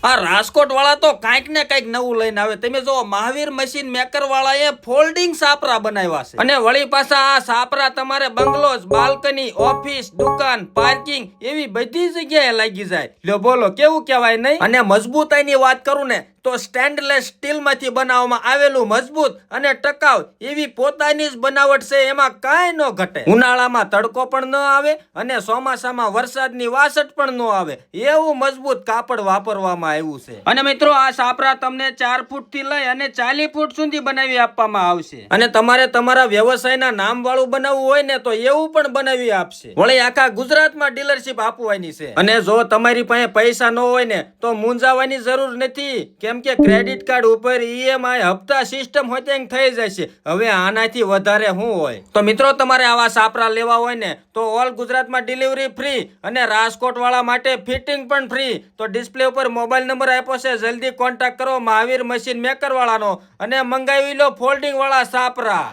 આ રાજકોટ વાળા તો કાંઈક ને કાંઈક નવું લઈને આવે. તમે જો મહાવીર મશીન મેકર વાળાએ ફોલ્ડિંગ સાપરા બનાવ્યા છે અને વળી પાછા આ સાપરા તમારે બંગલોઝ, બાલ્કની, ઓફિસ, દુકાન, પાર્કિંગ એવી બધી જગ્યાએ લાગી જાય. લ્યો બોલો કેવું કહેવાય નહીં. અને મજબૂતાઈની વાત કરું ને તો સ્ટેનલેસ સ્ટીલ માંથી બનાવવામાં આવેલું મજબૂત અને ટકાઉ એવી પોતાની જ બનાવટ છે, એમાં કાંઈ ન ઘટે. ઉનાળામાં તડકો પણ ન આવે અને ચોમાસામાં વરસાદની વાસટ પણ ન આવે એવું મજબૂત કાપડ વાપરવામાં આવ્યું છે. અને મિત્રો આ સાપરા તમને 4 ફૂટ થી લઈ અને 40 ફૂટ સુધી બનાવી આપવામાં આવશે. અને તમારે તમારા વ્યવસાયના નામ વાળું બનાવવું હોય ને તો એવું પણ બનાવી આપશે. વળી આખા ગુજરાતમાં ડીલરશીપ આપવાની છે. અને જો તમારી પાસે પૈસા ન હોય ને તો મૂંઝાવાની જરૂર નથી, કેમ કે ક્રેડિટ કાર્ડ ઉપર ઈએમઆઈ હપ્તા સિસ્ટમ હોતેંગ થઈ જશે. હવે આનાથી વધારે શું હોય. તો મિત્રો તમારે આવા સાપરા લેવા હોય ને તો ઓલ ગુજરાતમાં ડિલિવરી ફ્રી અને રાજકોટ વાળા માટે ફિટિંગ પણ ફ્રી. તો ડિસ્પ્લે ઉપર મોબાઈલ નંબર આપ્યો છે, જલ્દી કોન્ટેક્ટ કરો મહાવીર મશીન મેકર વાળાનો અને મંગાવી લો ફોલ્ડિંગ વાળા સાપરા.